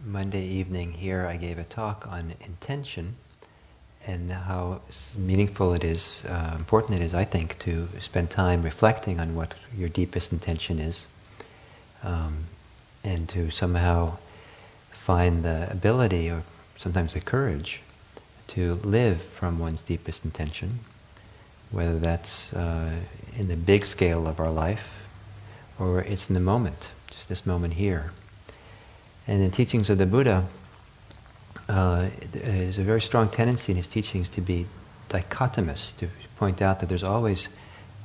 Monday evening here I gave a talk on intention and how meaningful it is, important it is, I think, to spend time reflecting on what your deepest intention is, and to somehow find the ability or sometimes the courage to live from one's deepest intention, whether that's in the big scale of our life or it's in the moment, just this moment here. And in the teachings of the Buddha, there's a very strong tendency in his teachings to be dichotomous, to point out that there's always,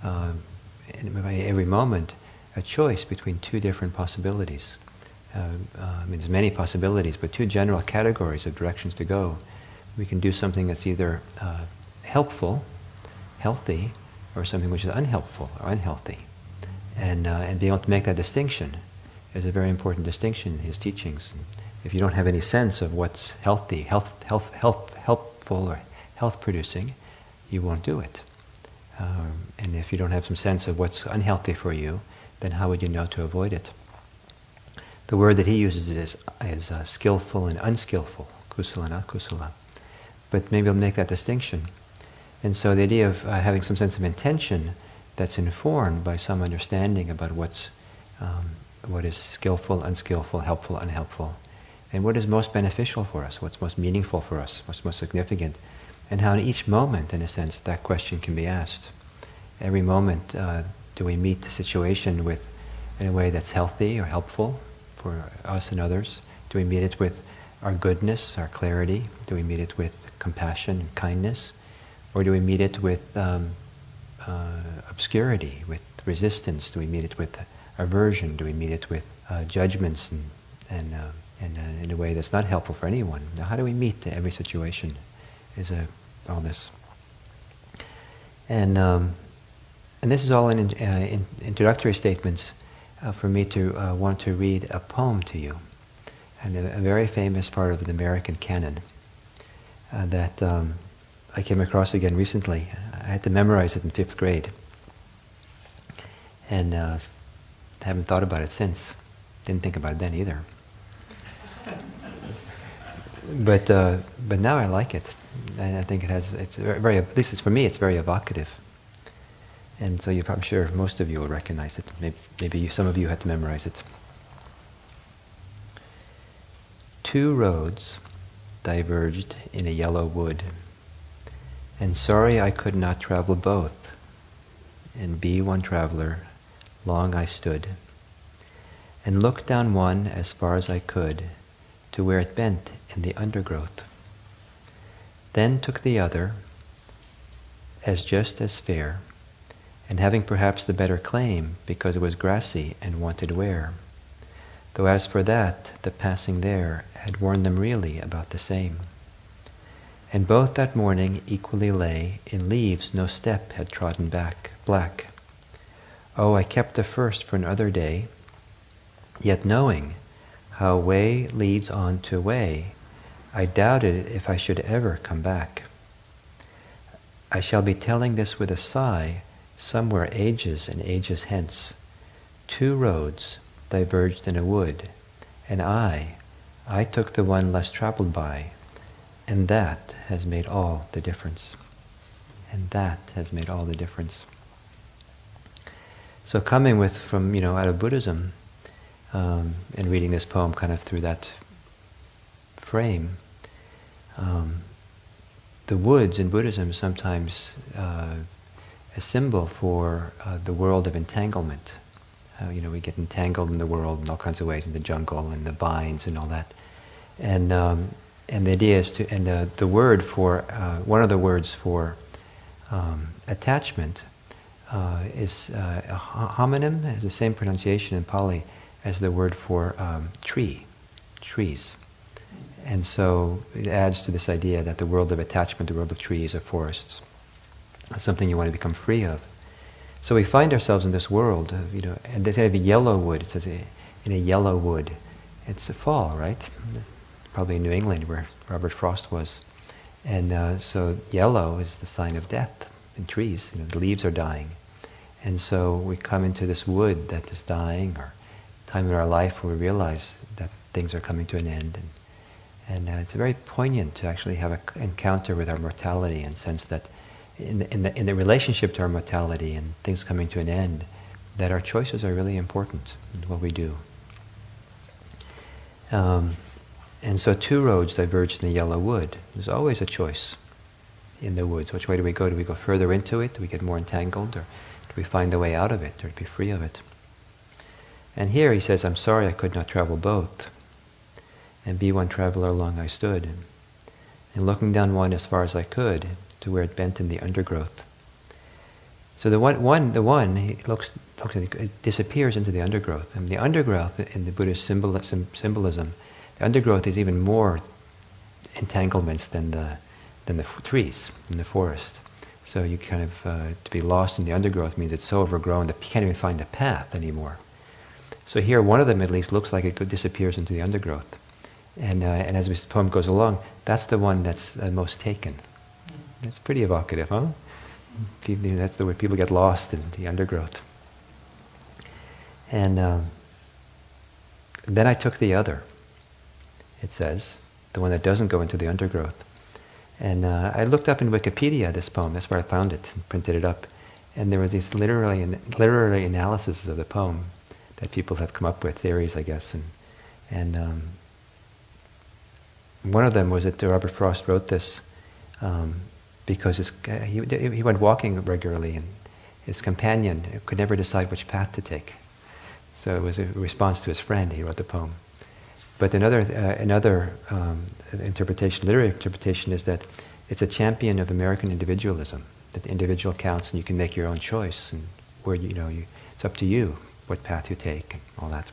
in every moment, a choice between two different possibilities. I mean, there's many possibilities, but two general categories of directions to go. We can do something that's either helpful, healthy, or something which is unhelpful or unhealthy. And being able to make that distinction is a very important distinction in his teachings. If you don't have any sense of what's healthy, helpful, or health-producing, you won't do it. And if you don't have some sense of what's unhealthy for you, then how would you know to avoid it? The word that he uses is skillful and unskillful, kusala and akusala. But maybe he'll make that distinction. And so the idea of having some sense of intention that's informed by some understanding about what is skillful, unskillful, helpful, unhelpful, and what is most beneficial for us, what's most meaningful for us, what's most significant, and how in each moment, in a sense, that question can be asked. Every moment, do we meet the situation in a way that's healthy or helpful for us and others? Do we meet it with our goodness, our clarity? Do we meet it with compassion and kindness? Or do we meet it with obscurity, with resistance? Do we meet it with aversion? Do we meet it with judgments and in a way that's not helpful for anyone? Now, how do we meet every situation? Is all this, and this is all in introductory statements for me to want to read a poem to you, and a very famous part of the American canon that I came across again recently. I had to memorize it in 5th grade, and haven't thought about it since. Didn't think about it then either. But now I like it, and I think it's very, at least it's for me, it's very evocative. And so I'm sure most of you will recognize it. Maybe some of you had to memorize it. Two roads diverged in a yellow wood, and sorry I could not travel both, and be one traveler, long I stood, and looked down one as far as I could, to where it bent in the undergrowth. Then took the other, as just as fair, and having perhaps the better claim, because it was grassy and wanted wear. Though as for that, the passing there had worn them really about the same. And both that morning equally lay in leaves no step had trodden black. Oh, I kept the first for another day, yet knowing how way leads on to way, I doubted if I should ever come back. I shall be telling this with a sigh, somewhere ages and ages hence. Two roads diverged in a wood, and I took the one less traveled by, and that has made all the difference. And that has made all the difference. So coming from out of Buddhism, and reading this poem kind of through that frame, the woods in Buddhism is sometimes a symbol for the world of entanglement. We get entangled in the world in all kinds of ways, in the jungle and the vines and all that. And the idea is the word for one of the words for attachment is a homonym, has the same pronunciation in Pali as the word for trees. And so it adds to this idea that the world of attachment, the world of trees, of forests, is something you want to become free of. So we find ourselves in this world, and they say of a yellow wood, it says in a yellow wood. It's a fall, right? Probably in New England where Robert Frost was. And so yellow is the sign of death in trees. The leaves are dying. And so we come into this wood that is dying, or time in our life where we realize that things are coming to an end. And it's very poignant to actually have an encounter with our mortality, in the sense that in the relationship to our mortality and things coming to an end, that our choices are really important in what we do. And so two roads diverged in the yellow wood. There's always a choice in the woods. Which way do we go? Do we go further into it? Do we get more entangled? Or do we find a way out of it, or be free of it? And here he says, I'm sorry I could not travel both. And be one traveler along I stood, and looking down one as far as I could, to where it bent in the undergrowth. So the one he looks it disappears into the undergrowth. And the undergrowth in the Buddhist symbolism, the undergrowth is even more entanglements than the trees in the forest. So you kind of to be lost in the undergrowth means it's so overgrown that you can't even find the path anymore. So here, one of them at least looks like it disappears into the undergrowth. And as this poem goes along, that's the one that's most taken. It's pretty evocative, huh? That's the way people get lost in the undergrowth. And then I took the other, it says, the one that doesn't go into the undergrowth. And I looked up in Wikipedia this poem. That's where I found it and printed it up. And there were these literary analyses of the poem that people have come up with, theories, I guess. And one of them was that Robert Frost wrote this because he went walking regularly, and his companion could never decide which path to take. So it was a response to his friend. He wrote the poem. But another interpretation, literary interpretation, is that it's a champion of American individualism. That the individual counts, and you can make your own choice, and where it's up to you what path you take, and all that.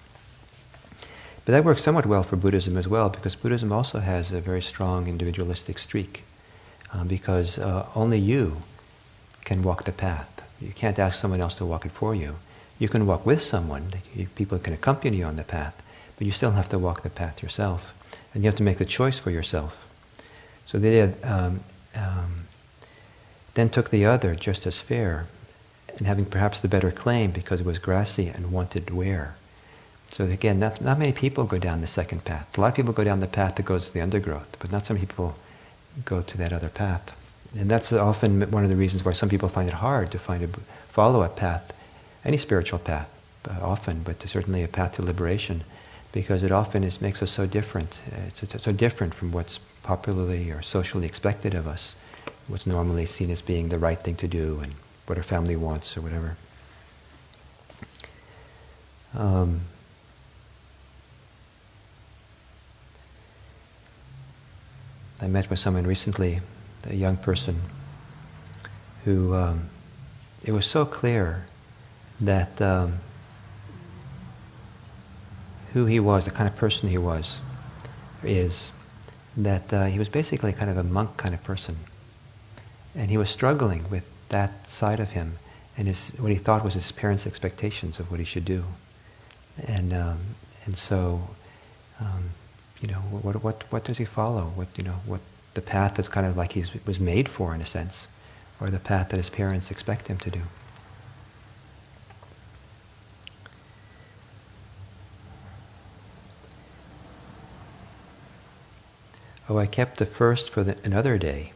But that works somewhat well for Buddhism as well, because Buddhism also has a very strong individualistic streak, because only you can walk the path. You can't ask someone else to walk it for you. You can walk with someone. People can accompany you on the path, but you still have to walk the path yourself, and you have to make the choice for yourself. So they did, then took the other just as fair, and having perhaps the better claim because it was grassy and wanted wear. So again, not many people go down the second path. A lot of people go down the path that goes to the undergrowth, but not so many people go to that other path. And that's often one of the reasons why some people find it hard to follow a path, any spiritual path, often, but certainly a path to liberation, because it often makes us so different. It's so different from what's popularly or socially expected of us, what's normally seen as being the right thing to do, and what our family wants or whatever. I met with someone recently, a young person, who it was so clear that who he was, the kind of person he was, is, that he was basically kind of a monk kind of person. And he was struggling with that side of him and what he thought was his parents' expectations of what he should do. And so what does he follow? What the path that's kind of like he was made for, in a sense, or the path that his parents expect him to do. Oh, I kept the first for another day.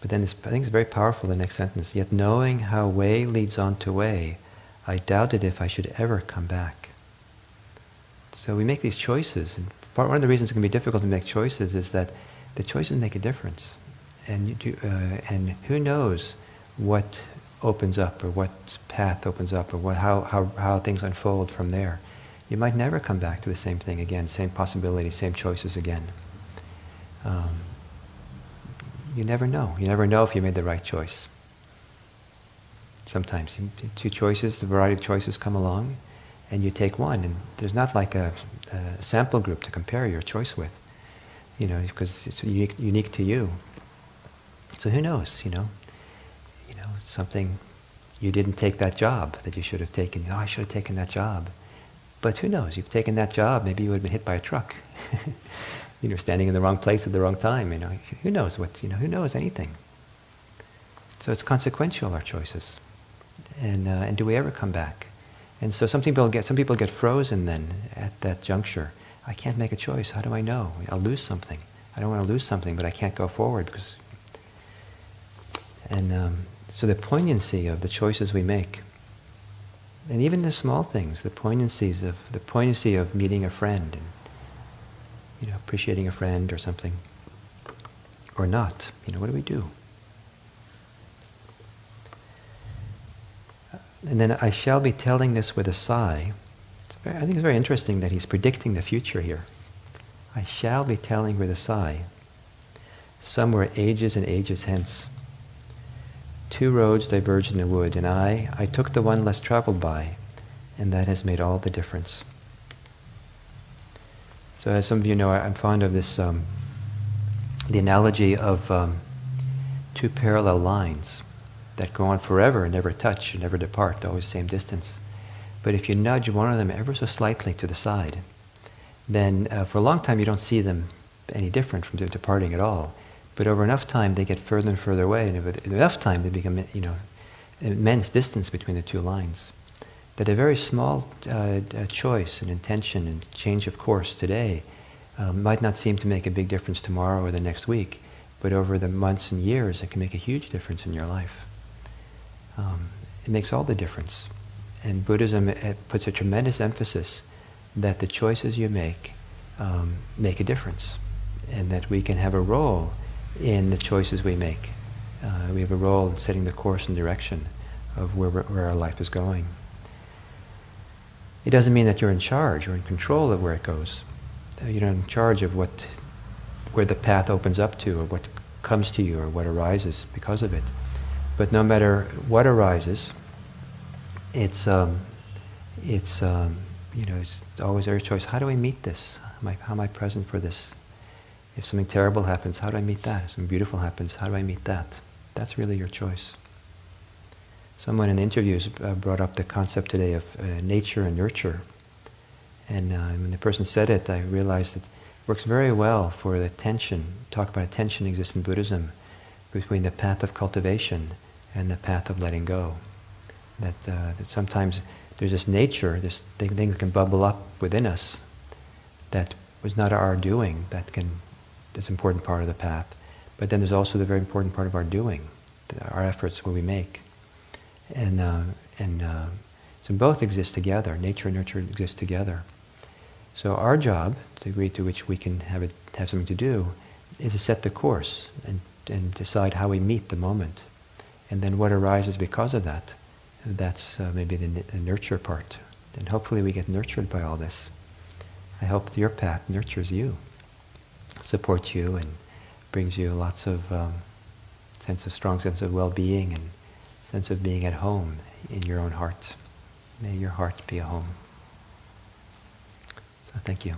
But then I think it's very powerful, the next sentence. Yet knowing how way leads on to way, I doubted if I should ever come back. So we make these choices, and one of the reasons it can be difficult to make choices is that the choices make a difference, and and who knows what opens up, or what path opens up, or how things unfold from there. You might never come back to the same thing again, same possibilities, same choices again. You never know. You never know if you made the right choice. Sometimes two choices, a variety of choices come along, and you take one, and there's not like a sample group to compare your choice with, because it's unique to you. So who knows, something, you didn't take that job that you should have taken. I should have taken that job. But who knows, you've taken that job, maybe you would have been hit by a truck. Standing in the wrong place at the wrong time, who knows who knows anything. So it's consequential, our choices. And do we ever come back? And so some people get frozen then at that juncture. I can't make a choice. How do I know? I'll lose something. I don't want to lose something, but I can't go forward because. And so the poignancy of the choices we make, and even the small things, the poignancy of meeting a friend, and appreciating a friend or something, or not. What do we do? And then I shall be telling this with a sigh. I think it's very interesting that he's predicting the future here. I shall be telling with a sigh, somewhere ages and ages hence. Two roads diverged in the wood, and I took the one less traveled by, and that has made all the difference. So as some of you know, I'm fond of this, the analogy of two parallel lines that go on forever and never touch and never depart, always same distance. But if you nudge one of them ever so slightly to the side, then for a long time you don't see them any different from departing at all. But over enough time they get further and further away, and over enough time they become immense distance between the two lines. That a very small choice and intention and change of course today might not seem to make a big difference tomorrow or the next week, but over the months and years it can make a huge difference in your life. It makes all the difference. And Buddhism puts a tremendous emphasis that the choices you make a difference, and that we can have a role in the choices we make. We have a role in setting the course and direction of where our life is going. It doesn't mean that you're in charge or in control of where it goes. You're not in charge of where the path opens up to, or what comes to you, or what arises because of it. But no matter what arises, it's always our choice. How do I meet this? How am I present for this? If something terrible happens, how do I meet that? If something beautiful happens, how do I meet that? That's really your choice. Someone in interviews brought up the concept today of nature and nurture. And when the person said it, I realized it works very well for the tension. Talk about a tension exists in Buddhism between the path of cultivation and the path of letting go. That sometimes there's this nature, this thing that can bubble up within us that was not our doing, that's an important part of the path. But then there's also the very important part of our doing, our efforts, what we make. And so both exist together. Nature and nurture exist together. So our job, to the degree to which we can have something to do, is to set the course and decide how we meet the moment. And then what arises because of that, that's maybe the nurture part. And hopefully we get nurtured by all this. I hope that your path nurtures you, supports you, and brings you lots of strong sense of well-being and sense of being at home in your own heart. May your heart be a home. So thank you.